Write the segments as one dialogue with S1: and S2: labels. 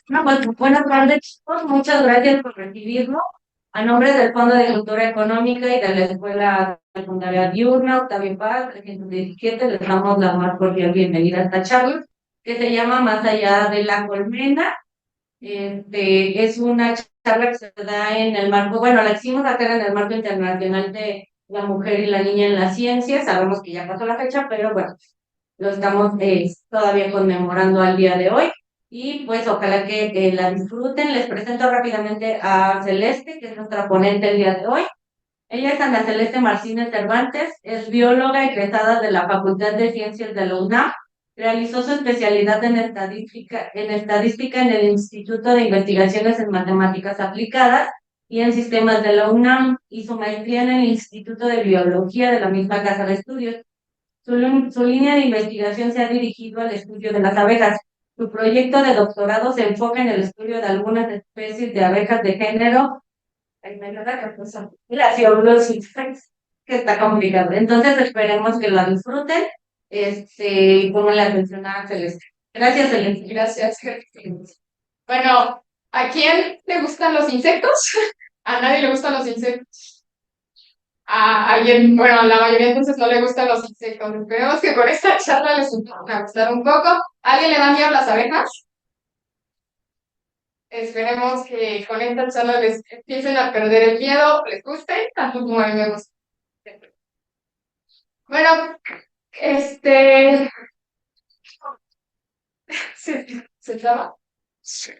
S1: No, pues, buenas tardes, chicos. Muchas gracias por recibirnos. A nombre del Fondo de Cultura Económica y de la Escuela Secundaria Diurna, Octavio Paz, 317, les damos la más cordial bienvenida a esta charla, que se llama Más allá de la colmena. Es una charla que se da en el marco, bueno, la hicimos acá en el marco internacional de la mujer y la niña en la ciencia. Sabemos que ya pasó la fecha, pero bueno, lo estamos todavía conmemorando al día de hoy. Y pues ojalá que la disfruten. Les presento rápidamente a Celeste, que es nuestra ponente el día de hoy. Ella es Ana Celeste Martínez Cervantes, es bióloga egresada de la Facultad de Ciencias de la UNAM. Realizó su especialidad en estadística en el Instituto de Investigaciones en Matemáticas Aplicadas y en Sistemas de la UNAM, y su maestría en el Instituto de Biología de la misma casa de estudios. Su línea de investigación se ha dirigido al estudio de las abejas. Su proyecto de doctorado se enfoca en el estudio de algunas especies de abejas de género. Ay, me ayuda que puso. Glaciolus, que está complicado. Entonces esperemos que la disfruten. Y como la mencionaba Celeste. Gracias, Celeste.
S2: Gracias. Bueno, ¿a quién le gustan los insectos? A nadie le gustan los insectos. A alguien, bueno, a la mayoría entonces no le gustan los insectos. Esperemos que con esta charla les va a gustar un poco. ¿A alguien le dan miedo las abejas? Esperemos que con esta charla les empiecen a perder el miedo, les guste, tanto como a mí me gusta. Bueno, este, ¿se traba? Sí.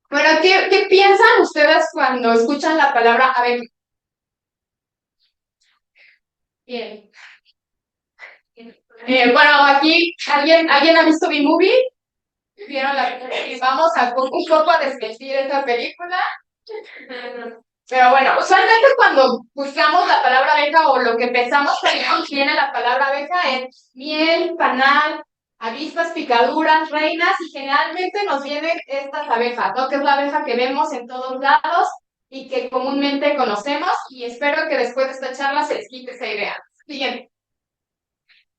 S2: Bueno, ¿qué piensan ustedes cuando escuchan la palabra abeja? Bien. Bueno, aquí, ¿alguien ha visto B-Movie? ¿Vieron la película? Vamos a un poco a desmentir esta película. Pero bueno, usualmente cuando buscamos la palabra abeja o lo que pensamos que tiene la palabra abeja es miel, panal, avispas, picaduras, reinas, y generalmente nos vienen estas abejas, ¿no? Que es la abeja que vemos en todos lados y que comúnmente conocemos, y espero que después de esta charla se les quite esa idea. Siguiente.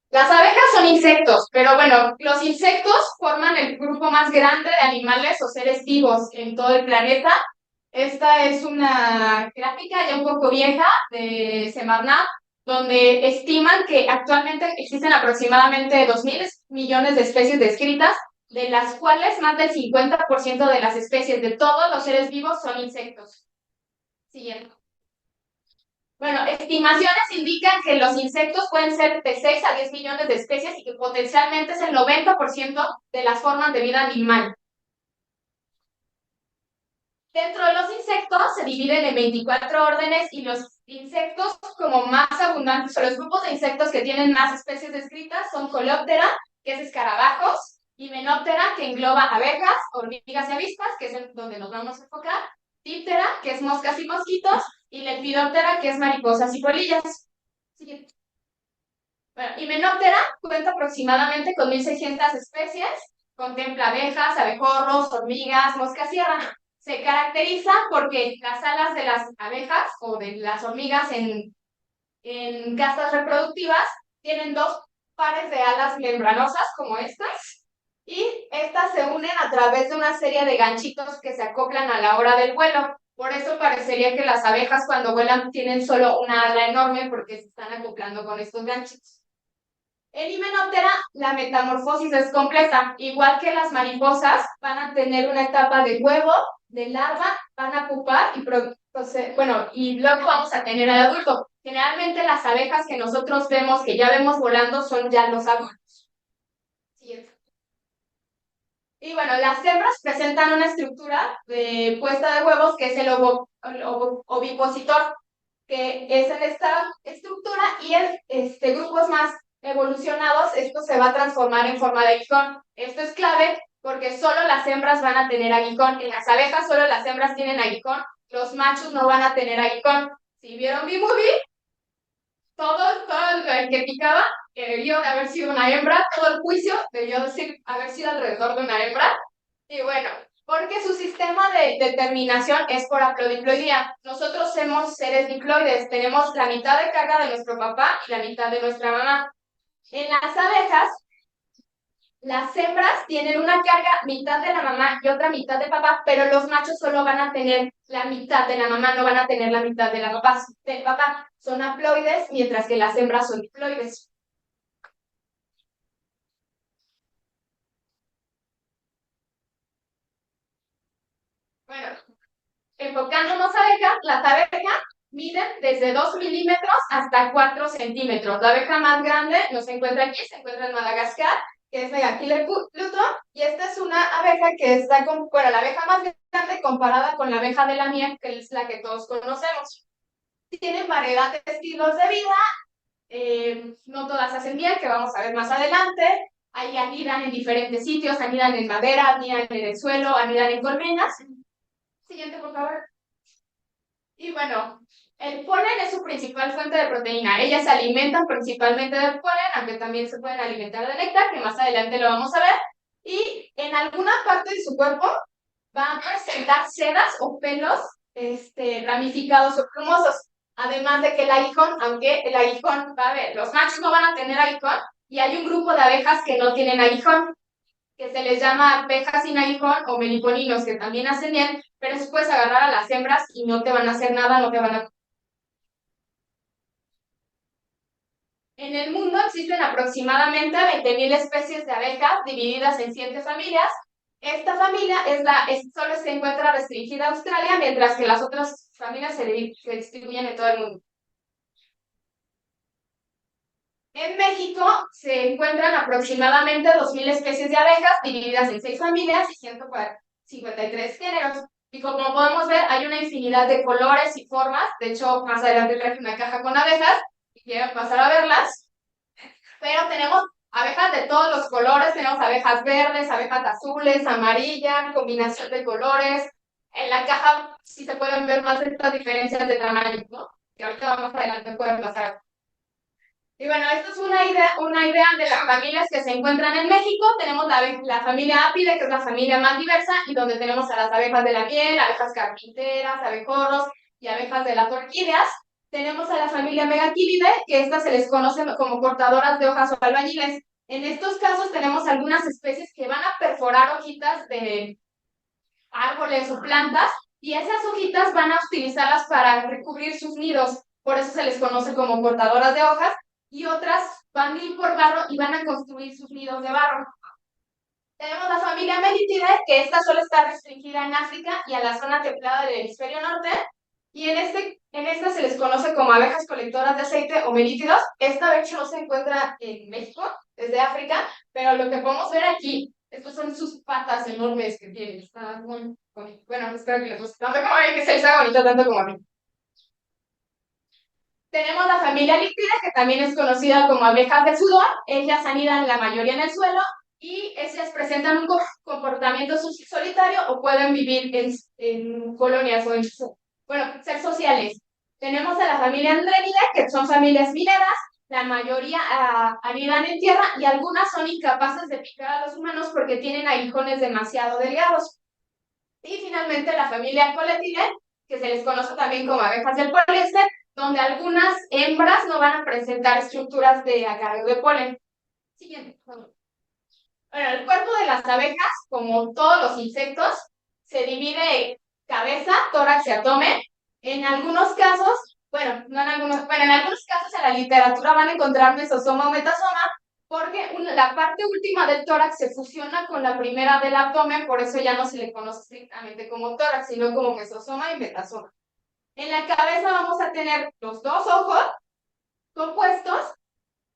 S2: Las abejas son insectos, pero bueno, los insectos forman el grupo más grande de animales o seres vivos en todo el planeta. Esta es una gráfica ya un poco vieja de Semarnat, donde estiman que actualmente existen aproximadamente 2.000 millones de especies descritas, de las cuales más del 50% de las especies de todos los seres vivos son insectos. Siguiente. Bueno, estimaciones indican que los insectos pueden ser de 6 a 10 millones de especies y que potencialmente es el 90% de las formas de vida animal. Dentro de los insectos se dividen en 24 órdenes, y los insectos como más abundantes, o los grupos de insectos que tienen más especies descritas, son Coleóptera, que es escarabajos, Hymenoptera, que engloba abejas, hormigas y avispas, que es en donde nos vamos a enfocar, Diptera, que es moscas y mosquitos, y Lepidoptera, que es mariposas y polillas. Siguiente. Bueno, Hymenoptera cuenta aproximadamente con 1.600 especies, contempla abejas, abejorros, hormigas, moscas y ranas. Se caracteriza porque las alas de las abejas o de las hormigas en castas reproductivas tienen dos pares de alas membranosas como estas, y estas se unen a través de una serie de ganchitos que se acoplan a la hora del vuelo. Por eso parecería que las abejas cuando vuelan tienen solo una ala enorme, porque se están acoplando con estos ganchitos. En Hymenoptera, la metamorfosis es completa. Igual que las mariposas, van a tener una etapa de huevo, de larva, van a pupar y, bueno, y luego vamos a tener al adulto. Generalmente las abejas que nosotros vemos, que ya vemos volando, son ya los adultos. Siguiente. Y bueno, las hembras presentan una estructura de puesta de huevos que es el ovipositor, que es en esta estructura, y en grupos más evolucionados esto se va a transformar en forma de aguijón. Esto es clave porque solo las hembras van a tener aguijón. En las abejas solo las hembras tienen aguijón, los machos no van a tener aguijón. Si vieron B-Movie, todo el que picaba debió de haber sido una hembra, todo el juicio debió de haber sido alrededor de una hembra. Y bueno, porque su sistema de determinación es por haplodiploidía. Nosotros somos seres diploides, tenemos la mitad de carga de nuestro papá y la mitad de nuestra mamá. En las abejas, Las hembras tienen una carga mitad de la mamá y otra mitad de papá, pero los machos solo van a tener la mitad de la mamá, no van a tener la mitad de la papá, del papá. Son haploides, mientras que las hembras son diploides. Bueno, enfocándonos a abejas, las abejas miden desde 2 milímetros hasta 4 centímetros. La abeja más grande no se encuentra aquí, se encuentra en Madagascar, que es Megachile Pluto, y esta es una abeja que está con, bueno, la abeja más grande comparada con la abeja de la miel, que es la que todos conocemos. Tienen variedad de estilos de vida, no todas hacen miel, que vamos a ver más adelante. Ahí anidan en diferentes sitios, anidan en madera, anidan en el suelo, anidan en colmenas. Siguiente, por favor. Y bueno, el polen es su principal fuente de proteína. Ellas se alimentan principalmente del polen, aunque también se pueden alimentar de néctar, que más adelante lo vamos a ver. Y en alguna parte de su cuerpo van a presentar sedas o pelos ramificados o plumosos. Además de que el aguijón, aunque el aguijón va a ver, los machos no van a tener aguijón, y hay un grupo de abejas que no tienen aguijón, que se les llama abejas sin aguijón o meliponinos, que también hacen miel, pero eso puedes agarrar a las hembras y no te van a hacer nada, no te van a... En el mundo existen aproximadamente 20.000 especies de abejas divididas en 7 familias. Esta familia solo se encuentra restringida a Australia, mientras que las otras familias se distribuyen en todo el mundo. En México se encuentran aproximadamente 2.000 especies de abejas divididas en 6 familias y 153 géneros. Y como podemos ver, hay una infinidad de colores y formas. De hecho, más adelante traje una caja con abejas y quiero pasar a verlas. Pero tenemos abejas de todos los colores. Tenemos abejas verdes, abejas azules, amarillas, combinación de colores. En la caja sí se pueden ver más de estas diferencias de tamaño, ¿no? Que ahorita más adelante pueden pasar. Y bueno, esto es una idea de las familias que se encuentran en México. Tenemos la familia Apide, que es la familia más diversa, y donde tenemos a las abejas de la miel, abejas carpinteras, abejorros y abejas de las orquídeas. Tenemos a la familia Megachilidae, que estas se les conoce como portadoras de hojas o albañiles. En estos casos tenemos algunas especies que van a perforar hojitas de árboles o plantas, y esas hojitas van a utilizarlas para recubrir sus nidos. Por eso se les conoce como portadoras de hojas, y otras van a ir por barro y van a construir sus nidos de barro. Tenemos la familia Melitidae, que esta solo está restringida en África y a la zona templada del hemisferio norte, y en esta se les conoce como abejas colectoras de aceite o melítidos. Esta de hecho no se encuentra en México, desde África, pero lo que podemos ver aquí, estos son sus patas enormes que tienen. Está muy bonito. Bueno, espero que les guste tanto como a mí, que se les haga bonito tanto como a mí. Tenemos la familia líquida, que también es conocida como abejas de sudor. Ellas anidan la mayoría en el suelo y ellas presentan un comportamiento solitario o pueden vivir en colonias o bueno, ser sociales. Tenemos a la familia Andremida, que son familias mineras. La mayoría anidan en tierra y algunas son incapaces de picar a los humanos porque tienen aguijones demasiado delgados. Y finalmente la familia Coletidae, que se les conoce también como abejas del poliéster, donde algunas hembras no van a presentar estructuras de acarreo de polen. Siguiente. Bueno, el cuerpo de las abejas, como todos los insectos, se divide en cabeza, tórax y abdomen. En algunos casos, bueno, no en algunos, bueno, en algunos casos en la literatura van a encontrar mesosoma o metasoma, porque la parte última del tórax se fusiona con la primera del abdomen, por eso ya no se le conoce estrictamente como tórax, sino como mesosoma y metasoma. En la cabeza vamos a tener los dos ojos compuestos,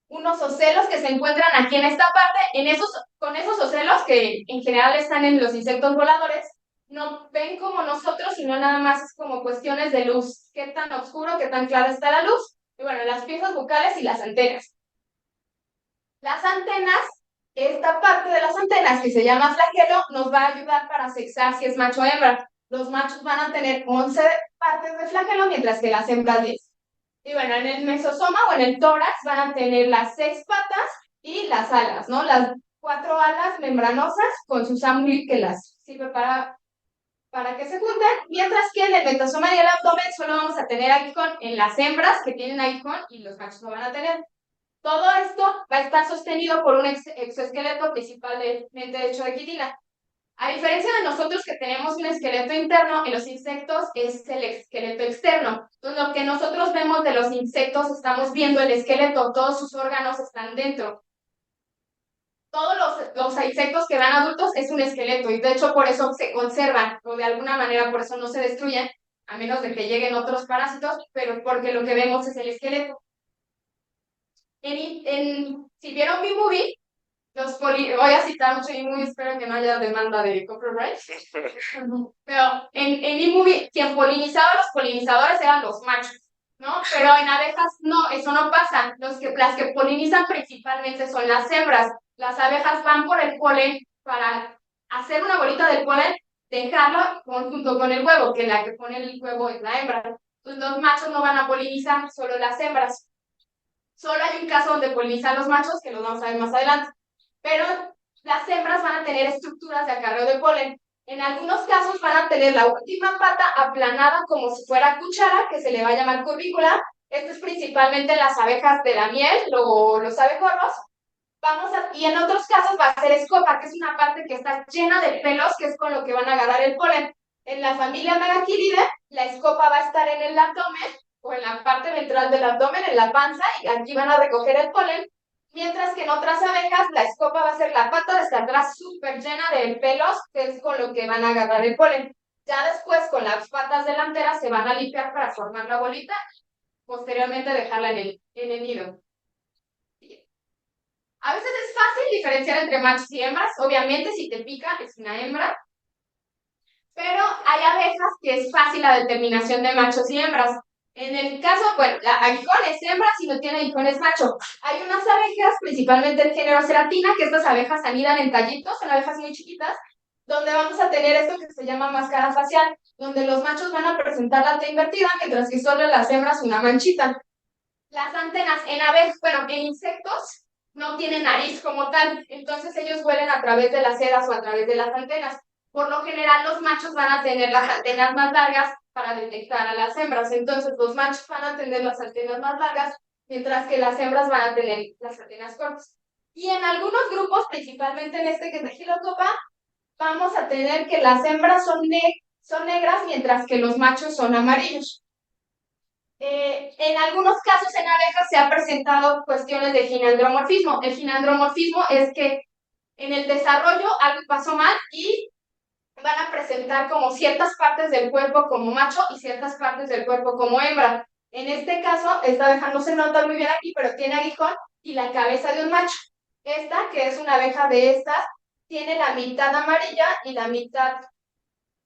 S2: unos ocelos que se encuentran aquí en esta parte. Con esos ocelos, que en general están en los insectos voladores, no ven como nosotros, sino nada más es como cuestiones de luz. Qué tan oscuro, qué tan clara está la luz. Y bueno, las piezas bucales y las antenas. Las antenas, esta parte de las antenas que se llama flagelo, nos va a ayudar para sexar si es macho o hembra. Los machos van a tener 11 partes de flagelo, mientras que las hembras 10. Y bueno, en el mesosoma o en el tórax van a tener las 6 patas y las alas, ¿no? Las 4 alas membranosas con su sándwich que las sirve para que se junten, mientras que en el metosoma y el abdomen solo vamos a tener aguijón en las hembras que tienen aguijón y los machos no van a tener. Todo esto va a estar sostenido por un exoesqueleto principalmente hecho de quitina. A diferencia de nosotros que tenemos un esqueleto interno, en los insectos es el esqueleto externo. Entonces, lo que nosotros vemos de los insectos, estamos viendo el esqueleto, todos sus órganos están dentro. Todos los insectos que dan adultos es un esqueleto y de hecho por eso se conservan o de alguna manera por eso no se destruyen, a menos de que lleguen otros parásitos, pero porque lo que vemos es el esqueleto. Si vieron mi movie, voy a citar mucho eMovie, espero que no haya demanda de copyright. Pero en eMovie, quien polinizaba a los polinizadores eran los machos, ¿no? Pero en abejas no, eso no pasa. Las que polinizan principalmente son las hembras. Las abejas van por el polen para hacer una bolita del polen, dejarlo junto con el huevo, que la que pone el huevo es la hembra. Entonces los machos no van a polinizar, solo las hembras. Solo hay un caso donde polinizan los machos, que lo vamos a ver más adelante. Pero las hembras van a tener estructuras de acarreo de polen. En algunos casos van a tener la última pata aplanada como si fuera cuchara, que se le va a llamar currícula. Esto es principalmente en las abejas de la miel, los abejorros. Y en otros casos va a ser escopa, que es una parte que está llena de pelos, que es con lo que van a agarrar el polen. En la familia Megachilidae, la escopa va a estar en el abdomen, o en la parte ventral del abdomen, en la panza, y aquí van a recoger el polen. Mientras que en otras abejas, la escopa va a ser la pata de hasta atrás súper llena de pelos, que es con lo que van a agarrar el polen. Ya después, con las patas delanteras, se van a limpiar para formar la bolita, posteriormente dejarla en el nido. A veces es fácil diferenciar entre machos y hembras. Obviamente, si te pica, es una hembra. Pero hay abejas que es fácil la determinación de machos y hembras. En el caso, bueno, la aguijón es hembra, si no tiene aguijón es macho. Hay unas abejas, principalmente el género Ceratina, que estas abejas anidan en tallitos, son abejas muy chiquitas, donde vamos a tener esto que se llama máscara facial, donde los machos van a presentar la T invertida, mientras que solo las hembras una manchita. Las antenas en abejas, bueno, en insectos, no tienen nariz como tal, entonces ellos vuelan a través de las sedas o a través de las antenas. Por lo general, los machos van a tener las antenas más largas para detectar a las hembras. Entonces, los machos van a tener las antenas más largas, mientras que las hembras van a tener las antenas cortas. Y en algunos grupos, principalmente en este que es de Gilocopa, vamos a tener que las hembras son negras, mientras que los machos son amarillos. En algunos casos en abejas se han presentado cuestiones de ginandromorfismo. El ginandromorfismo es que en el desarrollo algo pasó mal y van a presentar como ciertas partes del cuerpo como macho y ciertas partes del cuerpo como hembra. En este caso, esta abeja no se nota muy bien aquí, pero tiene aguijón y la cabeza de un macho. Esta, que es una abeja de estas, tiene la mitad amarilla y la mitad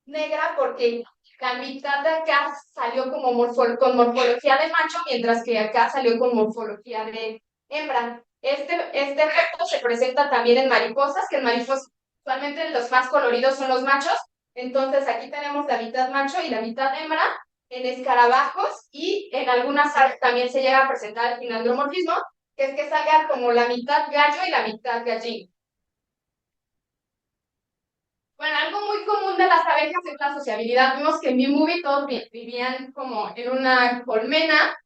S2: negra porque la mitad de acá salió como con morfología de macho, mientras que acá salió con morfología de hembra. Este efecto se presenta también en mariposas, que en mariposas usualmente los más coloridos son los machos. Entonces aquí tenemos la mitad macho y la mitad hembra en escarabajos y en algunas aves también se llega a presentar el ginandromorfismo, que es que salga como la mitad gallo y la mitad gallina. Bueno, algo muy común de las abejas es la sociabilidad. Vimos que en mi movie todos vivían como en una colmena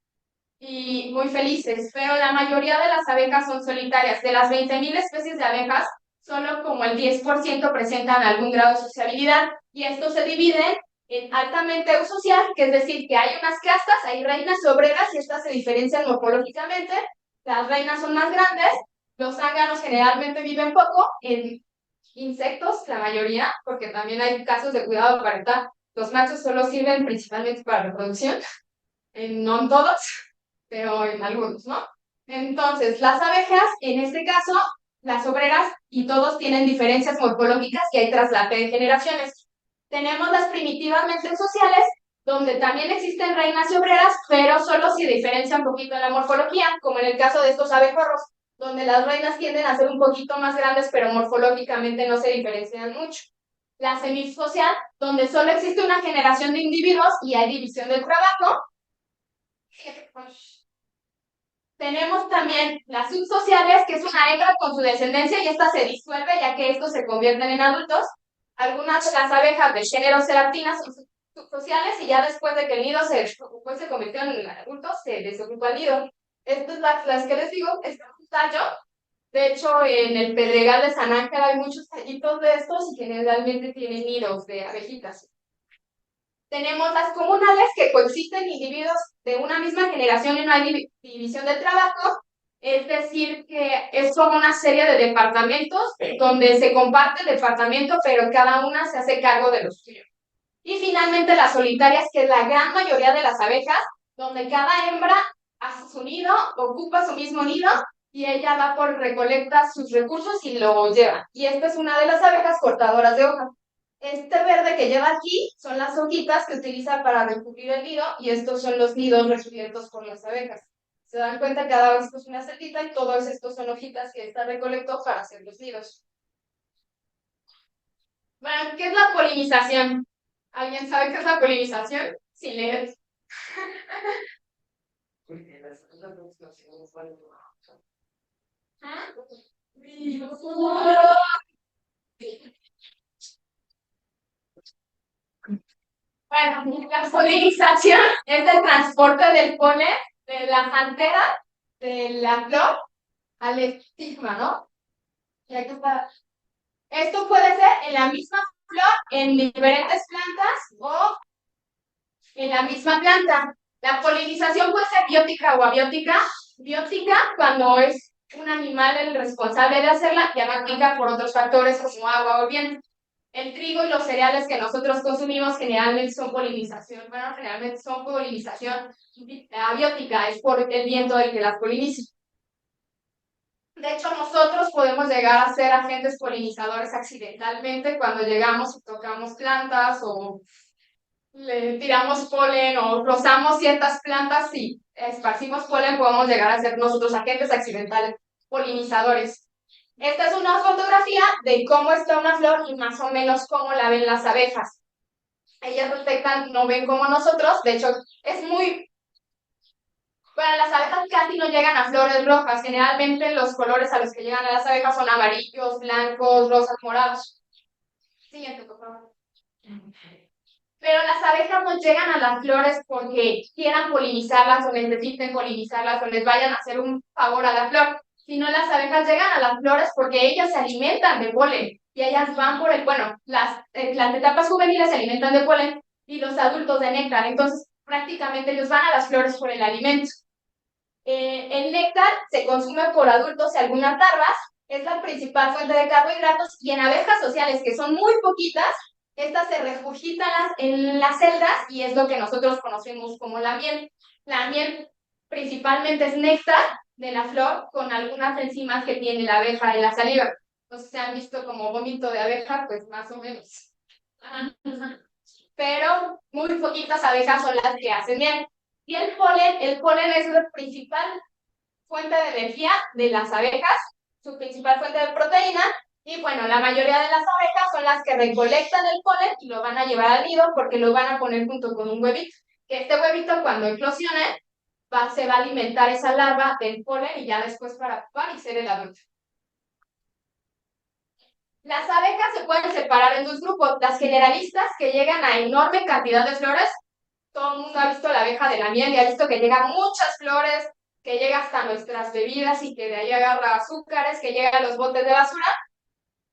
S2: y muy felices, pero la mayoría de las abejas son solitarias. De las 20.000 especies de abejas, solo como el 10% presentan algún grado de sociabilidad y esto se divide en altamente eusocial, que es decir, que hay unas castas, hay reinas y obreras y estas se diferencian morfológicamente. Las reinas son más grandes, los zánganos generalmente viven poco, en insectos, la mayoría, porque también hay casos de cuidado parental. Los machos solo sirven principalmente para reproducción, no en todos, pero en algunos, ¿no? Entonces, las abejas, en este caso, las obreras, y todos tienen diferencias morfológicas que hay traslate de generaciones. Tenemos las primitivamente sociales, donde también existen reinas y obreras, pero solo se diferencia un poquito en la morfología, como en el caso de estos abejorros, donde las reinas tienden a ser un poquito más grandes, pero morfológicamente no se diferencian mucho. La semisocial, donde solo existe una generación de individuos y hay división del trabajo. Tenemos también las subsociales, que es una hembra con su descendencia y esta se disuelve ya que estos se convierten en adultos. Algunas de las abejas de género Ceratina son subsociales y ya después de que el nido se convirtió en adultos, se desocupa el nido. Estas las que les digo, este es un tallo. De hecho, en el Pedregal de San Ángel hay muchos tallitos de estos y generalmente tienen nidos de abejitas. Tenemos las comunales que coexisten individuos de una misma generación y no hay división de trabajo, es decir, que es como una serie de departamentos donde se comparte el departamento, pero cada una se hace cargo de lo suyo. Y finalmente las solitarias, que es la gran mayoría de las abejas, donde cada hembra hace su nido, ocupa su mismo nido, y ella va por recolecta sus recursos y lo lleva. Y esta es una de las abejas cortadoras de hoja. Este verde que lleva aquí son las hojitas que utiliza para recubrir el nido, y estos son los nidos recubiertos por las abejas. Se dan cuenta, cada vez esto es una celita y todos estos son hojitas que esta recolectó para hacer los nidos. Bueno, ¿qué es la polinización? ¿Alguien sabe qué es la polinización? Sí, leer. Bueno, la polinización es el transporte del polen de la antera de la flor al estigma, ¿no? Y aquí está. Esto puede ser en la misma flor, en diferentes plantas o en la misma planta. La polinización puede ser biótica o abiótica. Biótica cuando es un animal el responsable de hacerla, y abiótica por otros factores como agua o viento. El trigo y los cereales que nosotros consumimos generalmente son polinización. Bueno, generalmente son polinización abiótica, es por el viento el que las poliniza. De hecho, nosotros podemos llegar a ser agentes polinizadores accidentalmente cuando llegamos y tocamos plantas o le tiramos polen o rozamos ciertas plantas y esparcimos polen, podemos llegar a ser nosotros agentes accidentales polinizadores. Esta es una fotografía de cómo está una flor y más o menos cómo la ven las abejas. Ellas detectan, no ven como nosotros, de hecho es muy... Bueno, las abejas casi no llegan a flores rojas, generalmente los colores a los que llegan a las abejas son amarillos, blancos, rosas, morados. Siguiente, por favor. Pero las abejas no llegan a las flores porque quieran polinizarlas o necesiten polinizarlas o les vayan a hacer un favor a la flor, sino las abejas llegan a las flores porque ellas se alimentan de polen y ellas van por el, bueno, las etapas juveniles se alimentan de polen y los adultos de néctar, entonces prácticamente ellos van a las flores por el alimento. El néctar se consume por adultos y algunas larvas, es la principal fuente de carbohidratos, y en abejas sociales, que son muy poquitas, estas se regurgitan en las celdas y es lo que nosotros conocemos como la miel. La miel principalmente es néctar de la flor con algunas enzimas que tiene la abeja en la saliva. Entonces se han visto como vómito de abeja, pues más o menos. Pero muy poquitas abejas son las que hacen miel. Y el polen es la principal fuente de energía de las abejas, su principal fuente de proteína, y bueno, la mayoría de las abejas son las que recolectan el polen y lo van a llevar al nido porque lo van a poner junto con un huevito, que este huevito cuando eclosione se va a alimentar esa larva del polen y ya después para pupar y ser el adulto. Las abejas se pueden separar en dos grupos, las generalistas que llegan a enorme cantidad de flores. Todo el mundo ha visto la abeja de la miel y ha visto que llegan muchas flores, que llega hasta nuestras bebidas y que de ahí agarra azúcares, que llega a los botes de basura.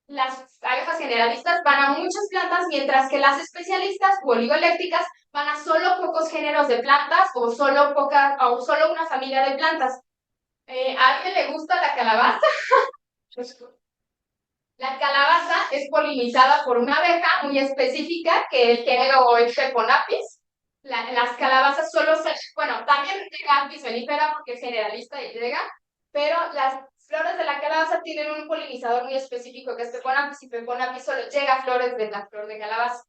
S2: Las abejas generalistas van a muchas plantas, mientras que las especialistas o oligoeléctricas van a solo pocos géneros de plantas o solo una familia de plantas. ¿A alguien le gusta la calabaza? La calabaza es polinizada por una abeja muy específica, que el género es Peponapis. Las calabazas solo se... Bueno, también llega Apis mellifera porque es generalista y llega, pero las flores de la calabaza tienen un polinizador muy específico que es Peponapis, y Peponapis solo llega a flores de la flor de calabaza.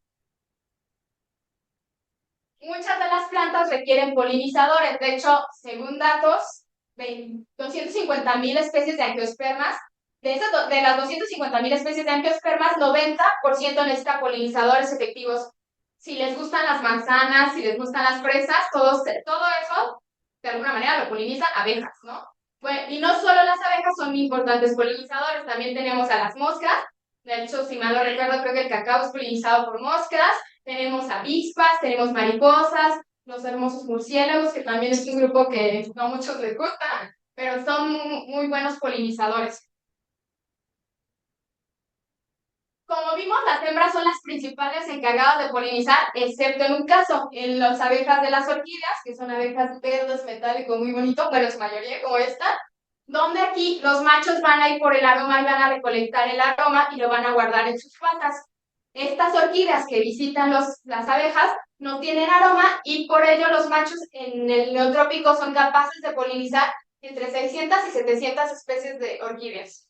S2: Muchas de las plantas requieren polinizadores. De hecho, según datos, 250,000 especies de angiospermas. De las 250,000 especies de angiospermas, 90% necesitan polinizadores efectivos. Si les gustan las manzanas, si les gustan las fresas, todo eso, de alguna manera, lo polinizan abejas, ¿no? Bueno, y no solo las abejas son importantes polinizadores, también tenemos a las moscas. De hecho, si mal no recuerdo, creo que el cacao es polinizado por moscas. Tenemos avispas, tenemos mariposas, los hermosos murciélagos, que también es un grupo que no a muchos les gusta, pero son muy buenos polinizadores. Como vimos, las hembras son las principales encargadas de polinizar, excepto en un caso, en las abejas de las orquídeas, que son abejas verdes, metálicos, muy bonito, pero en su mayoría como esta, donde aquí los machos van a ir por el aroma y van a recolectar el aroma y lo van a guardar en sus patas. Estas orquídeas que visitan las abejas no tienen aroma y por ello los machos en el neotrópico son capaces de polinizar entre 600 y 700 especies de orquídeas.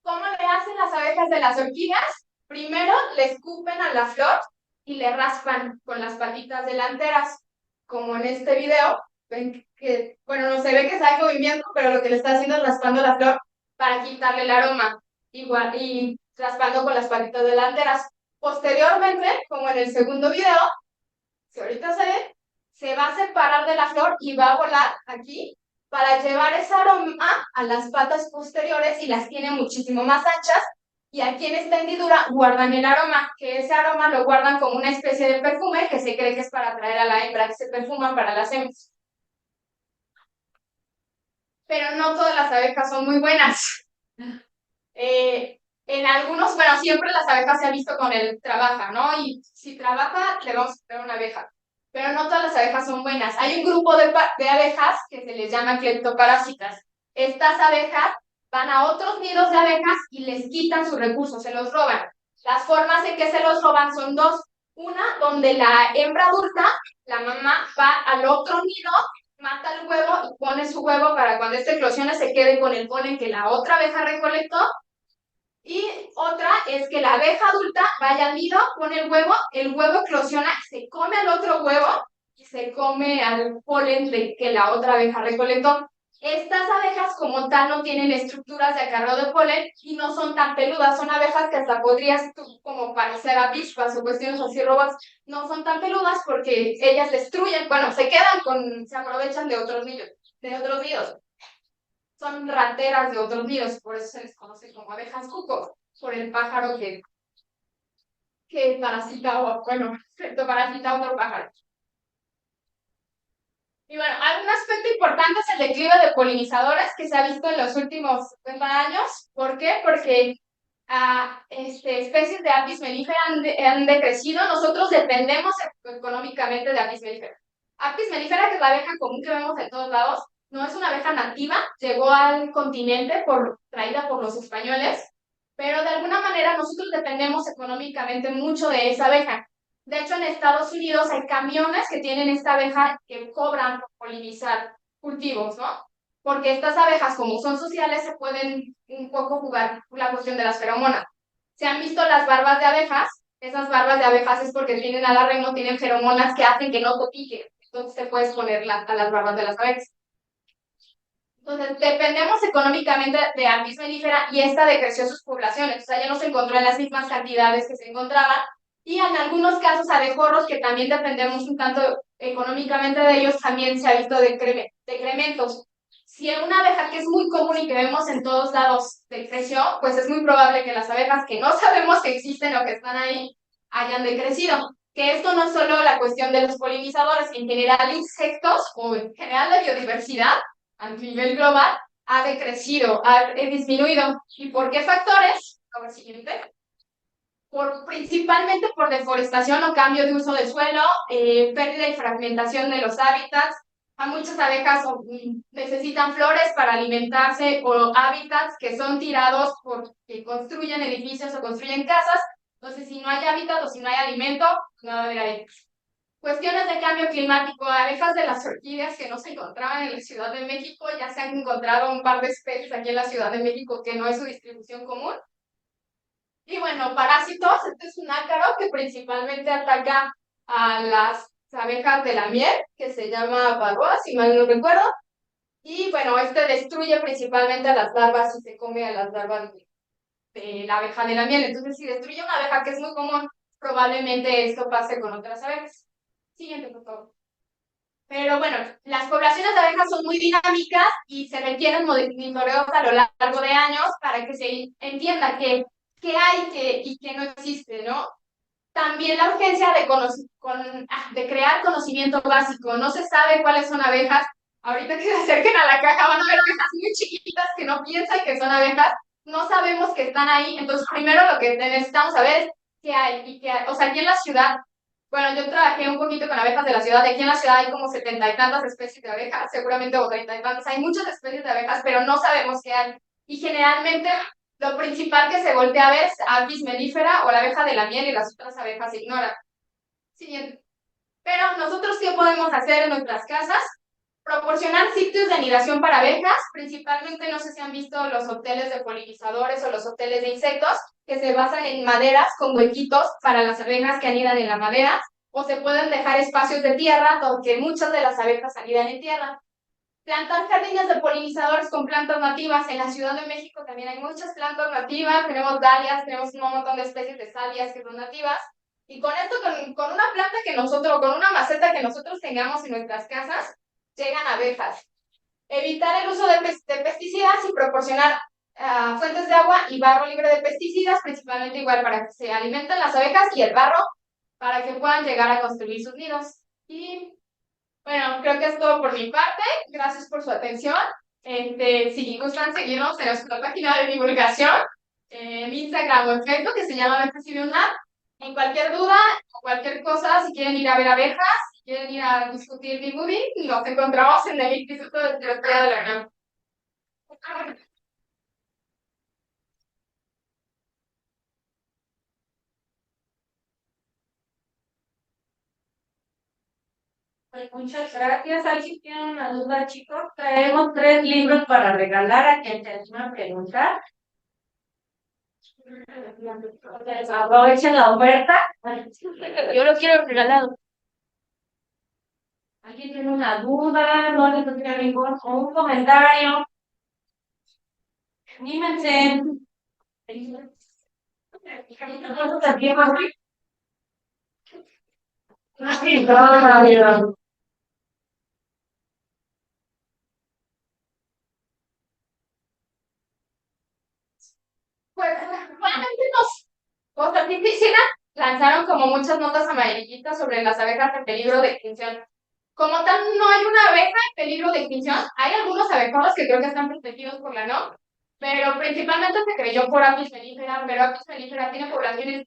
S2: ¿Cómo le hacen las abejas de las orquídeas? Primero le escupen a la flor y le raspan con las patitas delanteras, como en este video. Ven que, bueno, no se ve que está en movimiento, pero lo que le está haciendo es raspando la flor para quitarle el aroma, igual, y raspando con las patitas delanteras. Posteriormente, como en el segundo video, si ahorita se ve, se va a separar de la flor y va a volar aquí para llevar ese aroma a las patas posteriores y las tiene muchísimo más anchas. Y aquí en esta hendidura guardan el aroma, que ese aroma lo guardan como una especie de perfume que se cree que es para atraer a la hembra, que se perfuman para las hembras. Pero no todas las abejas son muy buenas. En algunos, bueno, siempre las abejas se ha visto con el trabaja, ¿no? Y si trabaja, le vamos a poner una abeja. Pero no todas las abejas son buenas. Hay un grupo de abejas que se les llama cleptoparásitas. Estas abejas van a otros nidos de abejas y les quitan sus recursos, se los roban. Las formas en que se los roban son dos. Una, donde la hembra adulta, la mamá, va al otro nido, mata el huevo y pone su huevo para cuando este eclosione se quede con el polen que la otra abeja recolectó. Y otra es que la abeja adulta vaya al nido, pone el huevo eclosiona, se come al otro huevo y se come al polen que la otra abeja recolectó. Estas abejas como tal no tienen estructuras de acarreo de polen y no son tan peludas, son abejas que hasta podrías tú como parecer avispas o cuestiones así robots, no son tan peludas porque ellas destruyen, bueno, se aprovechan de otros nidos. Son rateras de otros nidos, por eso se les conoce como abejas cuco, por el pájaro que parasita, o bueno, parasita a otro pájaro. Y bueno, un aspecto importante es el declive de polinizadores que se ha visto en los últimos 50 años. ¿Por qué? Porque especies de Apis mellifera han decrecido. Nosotros dependemos económicamente de Apis mellifera. Apis mellifera, que es la abeja común que vemos en todos lados, no es una abeja nativa, llegó al continente traída por los españoles, pero de alguna manera nosotros dependemos económicamente mucho de esa abeja. De hecho, en Estados Unidos hay camiones que tienen esta abeja que cobran por polinizar cultivos, ¿no? Porque estas abejas, como son sociales, se pueden un poco jugar la cuestión de las feromonas. ¿Se han visto las barbas de abejas? Esas barbas de abejas es porque tienen alarre, tienen feromonas que hacen que no te pique. Entonces te puedes poner a las barbas de las abejas. Entonces, dependemos económicamente de Apis mellifera y esta decreció sus poblaciones. O sea, ya no se encontró en las mismas cantidades que se encontraban. Y en algunos casos abejorros, que también dependemos un tanto económicamente de ellos, también se ha visto decrementos. Si una abeja que es muy común y que vemos en todos lados decreció, pues es muy probable que las abejas que no sabemos que existen o que están ahí hayan decrecido. Que esto no es solo la cuestión de los polinizadores, en general insectos o en general la biodiversidad a nivel global ha decrecido, ha disminuido. ¿Y por qué factores? Como el siguiente. Principalmente por deforestación o cambio de uso del suelo, pérdida y fragmentación de los hábitats. A muchas abejas necesitan flores para alimentarse o hábitats que son tirados porque construyen edificios o construyen casas. Entonces, si no hay hábitat o si no hay alimento, no va a haber ahí. Cuestiones de cambio climático, abejas de las orquídeas que no se encontraban en la Ciudad de México, ya se han encontrado un par de especies aquí en la Ciudad de México que no es su distribución común. Y bueno, parásitos, este es un ácaro que principalmente ataca a las abejas de la miel, que se llama varroa, si mal no recuerdo. Y bueno, este destruye principalmente a las larvas y se come a las larvas de la abeja de la miel. Entonces, si destruye una abeja que es muy común, probablarmente esto pase con otras abejas. Siguiente, por favor. Pero bueno, las poblaciones de abejas son muy dinámicas y se requieren monitoreos a lo largo de años para que se entienda qué hay y qué no existe, ¿no? También la urgencia de crear conocimiento básico. No se sabe cuáles son abejas. Ahorita que se acerquen a la caja van a ver abejas muy chiquitas que no piensan que son abejas. No sabemos que están ahí. Entonces, primero lo que necesitamos saber es qué hay y qué hay. O sea, aquí en la ciudad, bueno, yo trabajé un poquito con abejas de la ciudad. Aquí en la ciudad hay como 70 y tantas especies de abejas, seguramente o 30 y tantas. Hay muchas especies de abejas, pero no sabemos qué hay. Y generalmente lo principal que se voltea a ver es Apis mellifera o la abeja de la miel y las otras abejas se ignoran. Siguiente. Pero nosotros, ¿qué podemos hacer en nuestras casas? Proporcionar sitios de anidación para abejas, principalmente no sé si han visto los hoteles de polinizadores o los hoteles de insectos, que se basan en maderas con huequitos para las abejas que anidan en la madera, o se pueden dejar espacios de tierra, donde muchas de las abejas anidan en tierra. Plantar jardines de polinizadores con plantas nativas. En la Ciudad de México también hay muchas plantas nativas, tenemos dalias, tenemos un montón de especies de salvias que son nativas. Y con esto, con una planta que nosotros, con una maceta que nosotros tengamos en nuestras casas, llegan abejas. Evitar el uso de pesticidas y proporcionar fuentes de agua y barro libre de pesticidas, principalmente igual para que se alimenten las abejas y el barro para que puedan llegar a construir sus nidos. Y bueno, creo que es todo por mi parte. Gracias por su atención. Si gustan seguirnos en nuestra página de divulgación, en Instagram o en Facebook, que se llama Abejas y Lab. En cualquier duda o cualquier cosa, si quieren ir a ver abejas, si quieren ir a discutir Movie, nos encontramos en el Instituto de Biología de la UNAM.
S1: Pues muchas gracias. ¿Alguien tiene una duda, chicos? Traemos 3 libros para regalar a quien te anima a preguntar. Aprovechen la oferta.
S3: Yo lo quiero regalado.
S1: ¿Alguien tiene una duda? ¿No les tiene ningún un comentario? Anímense.
S2: Pues, realmente los científicos lanzaron como muchas notas amarillitas sobre las abejas en peligro de extinción. Como tal, no hay una abeja en peligro de extinción. Hay algunos abejones que creo que están protegidos por la NOM, pero principalmente se creyó por Apis mellifera, pero Apis mellifera tiene poblaciones,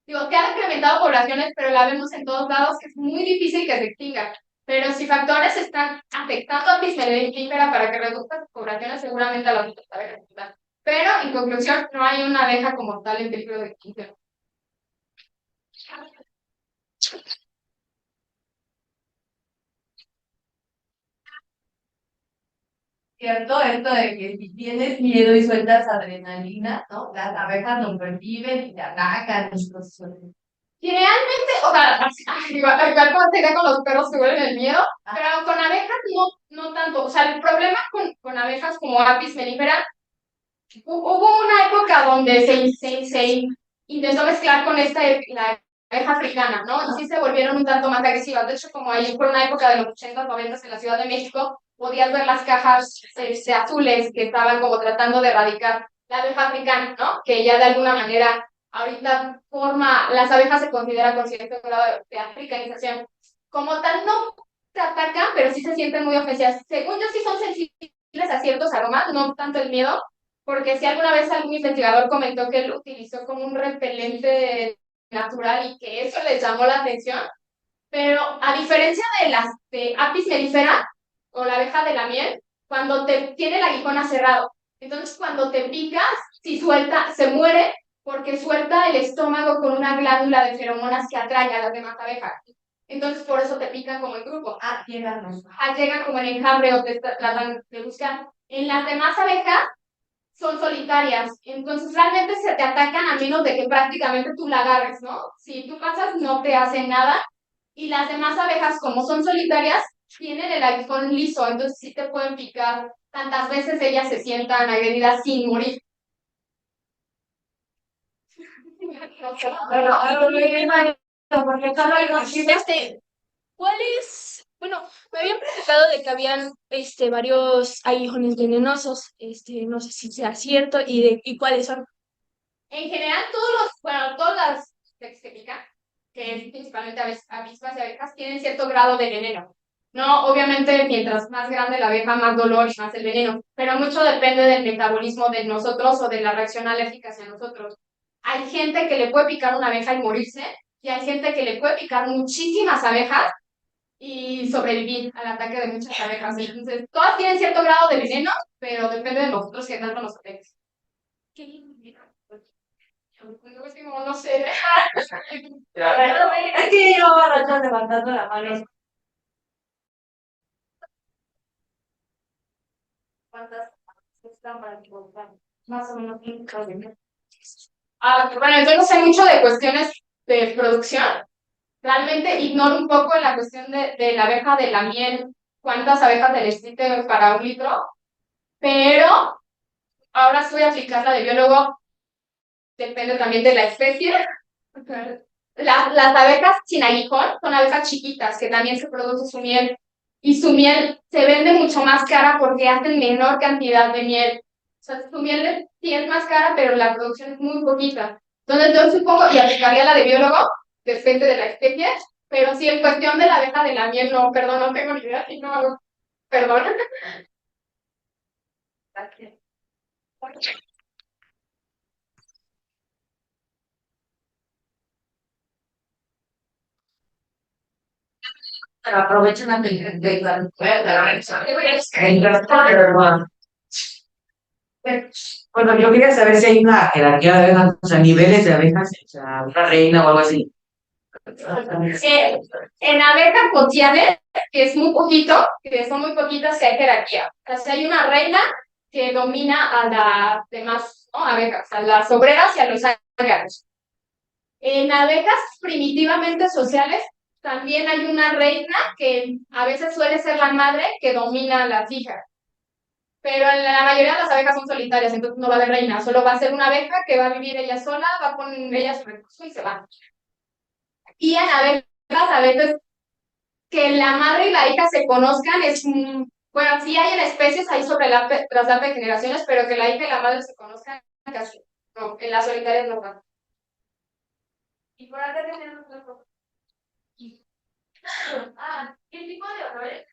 S2: digo, que han incrementado poblaciones, pero la vemos en todos lados, que es muy difícil que se extinga. Pero si factores están afectando a Apis mellifera para que reduzca sus poblaciones, seguramente a las otras abejas. Pero, en conclusión, no hay una abeja como tal en peligro de extinción.
S1: ¿Cierto? Esto de que si tienes miedo y sueltas adrenalina, ¿no? Las abejas lo perciben y te atacan.
S2: Generalmente, o sea, igual cuando tenga con los perros que huelen el miedo, pero con abejas no tanto. O sea, el problema con abejas como Apis mellifera, hubo una época donde se intentó mezclar con la abeja africana, ¿no? Y sí se volvieron un tanto más agresivas. De hecho, como ahí fue una época de los 80, 90 en la Ciudad de México, podías ver las cajas azules que estaban como tratando de erradicar la abeja africana, ¿no? Que ya de alguna manera ahorita las abejas se considera con cierto grado de africanización. Como tal, no se atacan, pero sí se sienten muy ofensivas. Según yo, sí son sensibles a ciertos aromas, no tanto el miedo, porque si alguna vez algún investigador comentó que él lo utilizó como un repelente natural y que eso les llamó la atención, pero a diferencia de las de Apis mellifera o la abeja de la miel, cuando tiene el aguijón cerrado, entonces cuando te picas, si suelta, se muere porque suelta el estómago con una glándula de feromonas que atrae a las demás abejas. Entonces por eso te pican como en grupo. Llegan como en enjambre o te tratan de buscar. En las demás abejas son solitarias, entonces realmente se te atacan a menos de que prácticamente tú la agarres, ¿no? Si tú pasas no te hacen nada, y las demás abejas, como son solitarias, tienen el aguijón liso, entonces sí te pueden picar tantas veces ellas se sientan agredidas sin morir.
S3: ¿Cuál es? Bueno, me habían platicado de que habían varios aguijones venenosos. No sé si sea cierto y cuáles son.
S2: En general, todas las principalmente avispas y abejas, tienen cierto grado de veneno. No, obviamente, mientras más grande la abeja, más dolor y más el veneno, pero mucho depende del metabolismo de nosotros o de la reacción alérgica hacia nosotros. Hay gente que le puede picar una abeja y morirse, y hay gente que le puede picar muchísimas abejas y sobrevivir al ataque de muchas abejas. Entonces, todas tienen cierto grado de veneno, pero depende de nosotros que tanto nos afecte. No sé.
S1: Es que yo rato levantando la mano. ¿Cuántas están para equivocar? Más o menos 5 de
S2: Bueno, yo no sé mucho de cuestiones de producción. Realmente ignoro un poco la cuestión de la abeja de la miel, cuántas abejas se necesite para un litro, pero ahora sí voy a aplicar la de biólogo, depende también de la especie. Las abejas sin aguijón son abejas chiquitas que también se produce su miel y su miel se vende mucho más cara porque hacen menor cantidad de miel. O sea, su miel sí es más cara, pero la producción es muy poquita. Entonces yo supongo, y aplicaría la de biólogo, depende de la especie, pero sí en cuestión de la abeja de la miel, no, perdón, no tengo ni idea, y no, perdón.
S1: Pero aprovechen la de la bueno, yo quería saber si hay una jerarquía de abejas, o sea, niveles de abejas, o sea, una reina o algo así.
S2: En abejas cotidianas, que es muy poquito, que son muy poquitas, que hay jerarquía. O sea, hay una reina que domina a las demás, ¿no?, abejas, a las obreras y a los ágaros. En abejas primitivamente sociales también hay una reina que a veces suele ser la madre que domina a las hijas. Pero en la mayoría de las abejas son solitarias, entonces no va a haber reina, solo va a ser una abeja que va a vivir ella sola, va a poner ella su recurso y se va. Y en abejas a veces que la madre y la hija se conozcan es, bueno, sí hay en especies, hay sobre traslap de generaciones, pero que la hija y la madre se conozcan casi, no, en las solitarias no van. Y por acá tenemos otro. ¿Qué tipo de olores?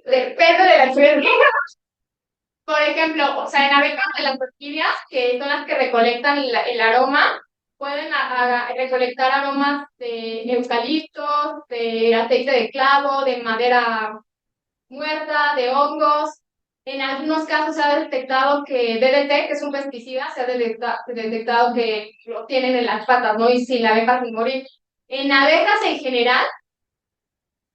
S2: Depende de la especie. Por ejemplo, o sea, en abejas, en las orquídeas, que son las que recolectan el aroma, pueden recolectar aromas de eucaliptos, de aceite de clavo, de madera muerta, de hongos. En algunos casos se ha detectado que DDT, que es un pesticida, se ha detectado que lo tienen en las patas, ¿no? Y si la abeja sin morir. En abejas en general,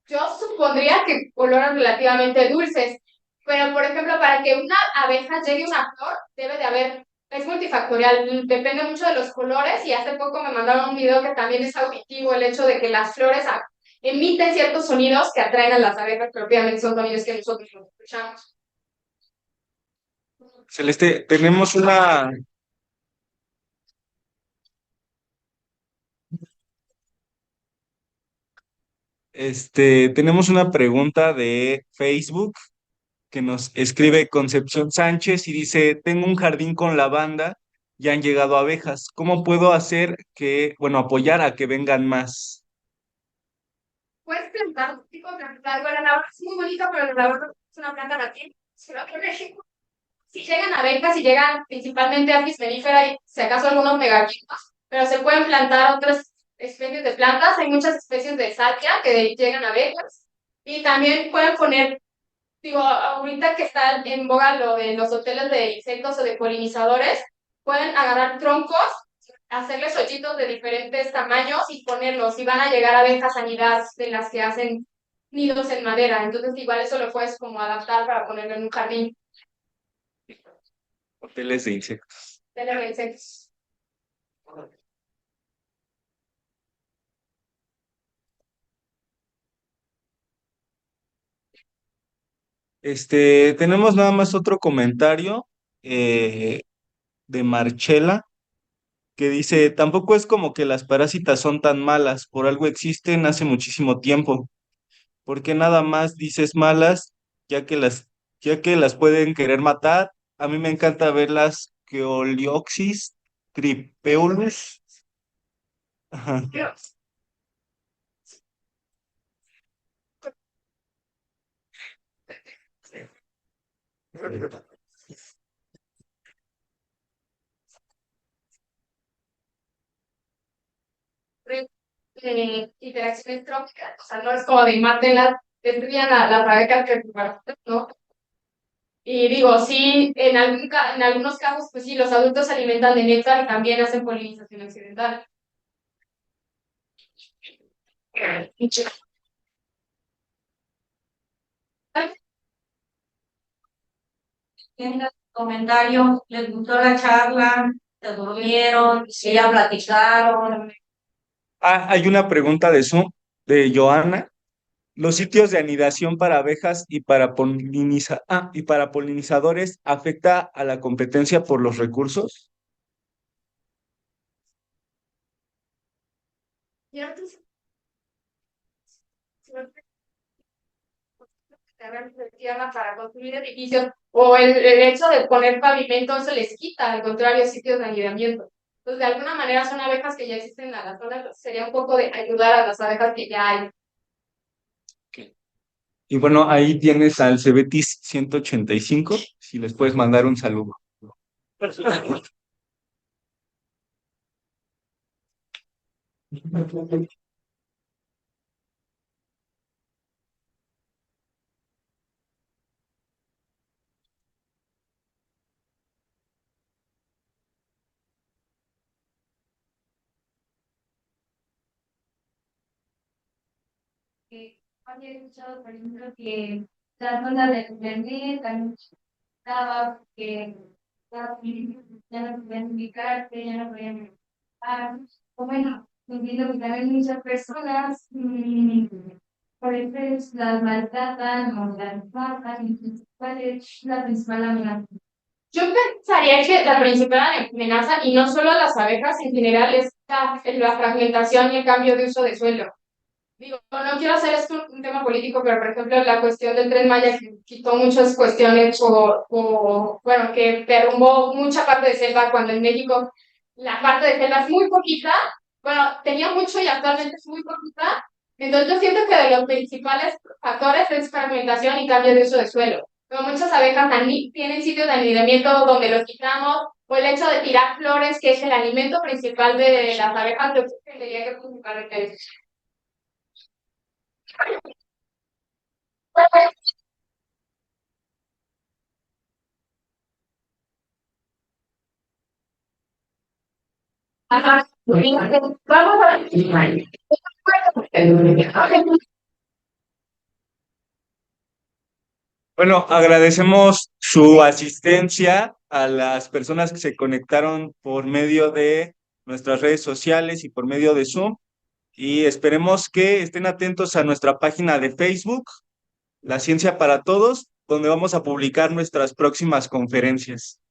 S2: yo supondría que olores relativamente dulces, pero por ejemplo, para que una abeja llegue a una flor, debe de haber, es multifactorial, depende mucho de los colores, y hace poco me mandaron un video que también es auditivo, el hecho de que las flores emiten ciertos sonidos que atraen a las abejas, pero obviamente son sonidos que nosotros no escuchamos.
S4: Celeste, tenemos una, tenemos una pregunta de Facebook que nos escribe Concepción Sánchez y dice, tengo un jardín con lavanda y han llegado abejas. ¿Cómo puedo hacer que, bueno, apoyar a que vengan más?
S2: Puedes plantar un tipo de planta, bueno, la lavanda es muy bonita, pero la lavanda es una planta nativa, solo que en México, si llegan abejas, si llegan principalmente apis mellifera y si acaso algunos megaquitos, pero se pueden plantar otras especies de plantas. Hay muchas especies de salvia que llegan abejas y también pueden poner, digo, ahorita que está en boga lo de los hoteles de insectos o de polinizadores, pueden agarrar troncos, hacerles hoyitos de diferentes tamaños y ponerlos, y van a llegar abejas anidadas de las que hacen nidos en madera. Entonces igual eso lo puedes como adaptar para ponerlo en un jardín.
S4: Hoteles de insectos.
S2: Tener insectos.
S4: Tenemos nada más otro comentario eh, de Marchela que dice, tampoco es como que las parásitas son tan malas, por algo existen hace muchísimo tiempo. Porque nada más dices malas, ya que ya que las pueden querer matar. A mí me encanta ver las Geolioxis Tripeolus. Ajá.
S2: Interacciones tróficas, o sea, no es como de mátenlas, destruyan las abejas que ¿no? Y digo, sí, en algunos casos, pues sí, los adultos se alimentan de néctar y también hacen polinización accidental.
S1: ¿Tienen comentarios? ¿Les gustó la charla? ¿Se durmieron? ¿Sí ya platicaron?
S4: Hay una pregunta de Zoom de Joana. ¿Los sitios de anidación para abejas y para y para polinizadores afecta a la competencia por los recursos?
S2: ¿Cierto? Terrenos de tierra para construir edificios o el hecho de poner pavimento se les quita, al contrario, sitios de anidamiento. Entonces, de alguna manera son abejas que ya existen en la zona, pues, sería un poco de ayudar a las abejas que ya hay.
S4: Y bueno, ahí tienes al Cebetis 185, si les puedes mandar un saludo.
S1: Había escuchado, por ejemplo, que las ondas de internet han estaba que ya no podían ubicarse, ya no podían hablar. O bueno, entiendo que también muchas personas por eso las maltratan o las matan. Entonces, ¿cuál es la principal amenaza?
S2: Yo pensaría que la principal amenaza, y no solo las abejas en general, es la fragmentación y el cambio de uso de suelo. Digo, no quiero hacer esto un tema político, pero por ejemplo la cuestión del Tren Maya que quitó muchas cuestiones bueno, que derrumbó mucha parte de selva cuando en México la parte de selva es muy poquita, bueno, tenía mucho y actualmente es muy poquita. Entonces yo siento que de los principales factores es fragmentación y cambio de uso de suelo. Como muchas abejas tienen sitios de anidamiento donde los quitamos, o el hecho de tirar flores, que es el alimento principal de las abejas, yo tendría que principal de Ajá. Vamos a ver.
S4: Bueno, agradecemos su asistencia a las personas que se conectaron por medio de nuestras redes sociales y por medio de Zoom. Y esperemos que estén atentos a nuestra página de Facebook, La Ciencia para Todos, donde vamos a publicar nuestras próximas conferencias.